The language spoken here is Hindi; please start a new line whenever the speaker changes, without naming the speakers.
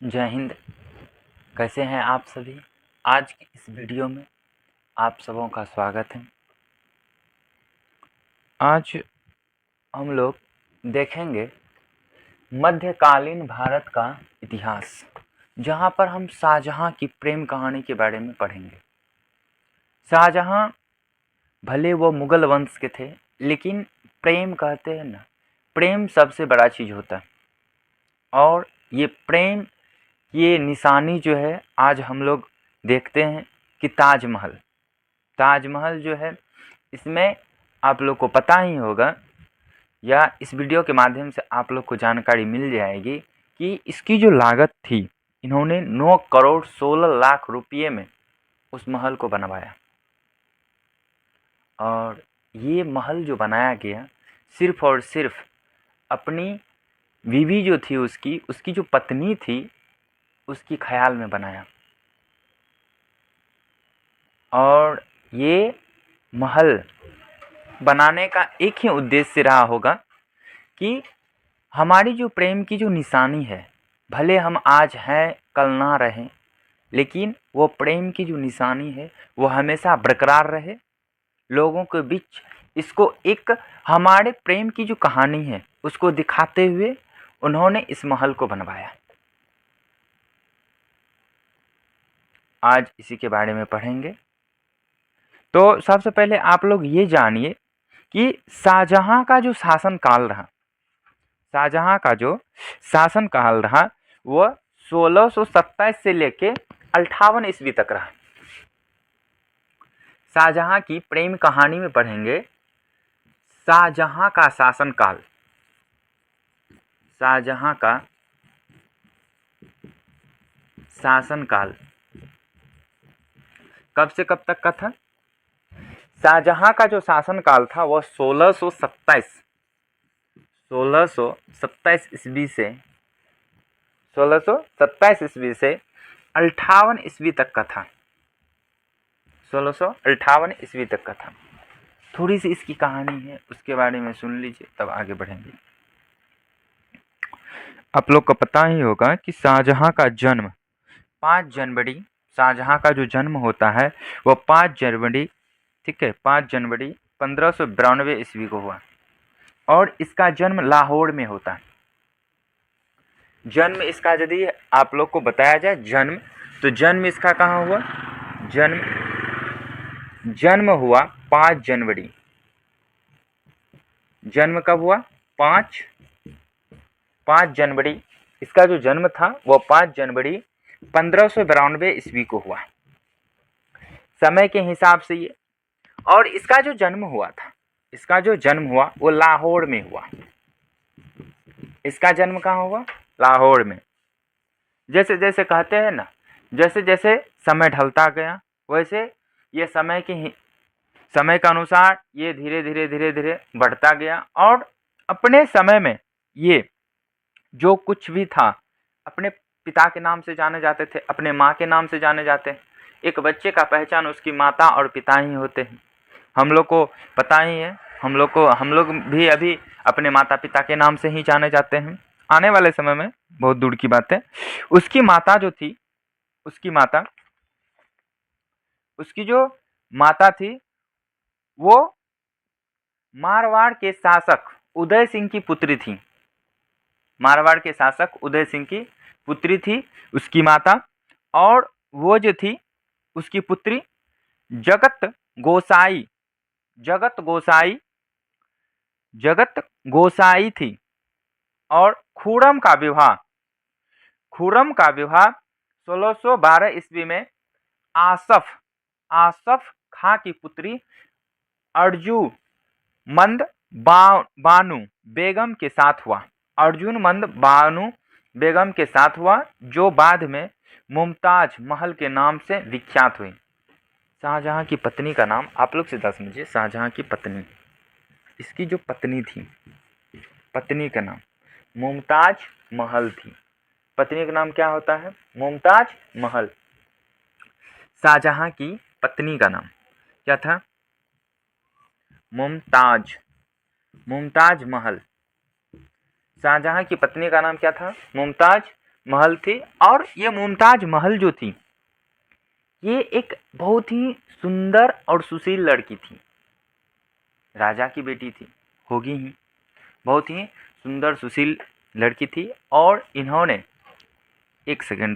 जय हिंद। कैसे हैं आप सभी। आज की इस वीडियो में आप सबों का स्वागत है। आज हम लोग देखेंगे मध्यकालीन भारत का इतिहास, जहां पर हम शाहजहां की प्रेम कहानी के बारे में पढ़ेंगे। शाहजहां भले वो मुगल वंश के थे, लेकिन प्रेम कहते हैं ना, प्रेम सबसे बड़ा चीज़ होता है। और ये प्रेम, ये निशानी जो है आज हम लोग देखते हैं कि ताजमहल जो है, इसमें आप लोग को पता ही होगा या इस वीडियो के माध्यम से आप लोग को जानकारी मिल जाएगी कि इसकी जो लागत थी, इन्होंने 9 करोड़ 16 लाख रुपये में उस महल को बनवाया। और ये महल जो बनाया गया सिर्फ और सिर्फ अपनी बीवी जो थी, उसकी जो पत्नी थी, उसकी ख्याल में बनाया। और ये महल बनाने का एक ही उद्देश्य रहा होगा कि हमारी जो प्रेम की जो निशानी है, भले हम आज हैं कल ना रहें, लेकिन वो प्रेम की जो निशानी है वो हमेशा बरकरार रहे लोगों के बीच। इसको एक हमारे प्रेम की जो कहानी है उसको दिखाते हुए उन्होंने इस महल को बनवाया। आज इसी के बारे में पढ़ेंगे। तो सबसे पहले आप लोग ये जानिए कि शाहजहां का जो शासन काल रहा वो 1627 से लेके 58 ईस्वी तक रहा। शाहजहां की प्रेम कहानी में पढ़ेंगे शाहजहां का शासनकाल कब से कब तक का था। शाहजहां का जो शासनकाल था वह 1627 ईस्वी से 58 ईस्वी तक का था। 1658 ईस्वी तक का था। थोड़ी सी इसकी कहानी है, उसके बारे में सुन लीजिए, तब आगे बढ़ेंगे। आप लोग को पता ही होगा कि शाहजहां का जन्म 5 जनवरी, शाहजहां का जो जन्म होता है वो 5 जनवरी, ठीक है, 5 जनवरी 1592 ईस्वी को हुआ। और इसका जन्म लाहौर में होता है। जन्म इसका यदि आप लोग को बताया जाए तो जन्म इसका कहाँ हुआ। जन्म हुआ 5 जनवरी। जन्म कब हुआ? 5 जनवरी। इसका जो जन्म था वो 5 जनवरी 1592 ईस्वी को हुआ, समय के हिसाब से ये। और इसका जो जन्म हुआ वो लाहौर में हुआ। इसका जन्म कहाँ हुआ? लाहौर में। जैसे जैसे कहते हैं ना, जैसे जैसे समय ढलता गया, वैसे ये समय के अनुसार ये धीरे धीरे बढ़ता गया। और अपने समय में ये जो कुछ भी था, अपने पिता के नाम से जाने जाते थे, अपने माँ के नाम से जाने जाते हैं। एक बच्चे का पहचान उसकी माता और पिता ही होते हैं। हम लोग को पता ही है, हम लोग भी अभी अपने माता पिता के नाम से ही जाने जाते हैं। आने वाले समय में, बहुत दूर की बात है, उसकी जो माता थी वो मारवाड़ के शासक उदय सिंह की पुत्री थी। मारवाड़ के शासक उदय सिंह की पुत्री थी उसकी माता। और वो जो थी, उसकी पुत्री जगत गोसाई थी। और खुर्रम का विवाह 1612 ईस्वी में आसफ खां की पुत्री अर्जुमंद बानु बेगम के साथ हुआ, जो बाद में मुमताज महल के नाम से विख्यात हुई। शाहजहां की पत्नी का नाम आप लोग सीधा समझिए। शाहजहां की पत्नी, इसकी जो पत्नी थी, पत्नी का नाम मुमताज महल थी। पत्नी का नाम क्या होता है? मुमताज महल। शाहजहां की पत्नी का नाम क्या था? मुमताज महल। शाहजहां की पत्नी का नाम क्या था? मुमताज महल थी। और ये मुमताज महल जो थी, ये एक बहुत ही सुंदर और सुशील लड़की थी। राजा की बेटी थी, होगी ही, बहुत ही सुंदर सुशील लड़की थी। और इन्होंने, एक सेकेंड तो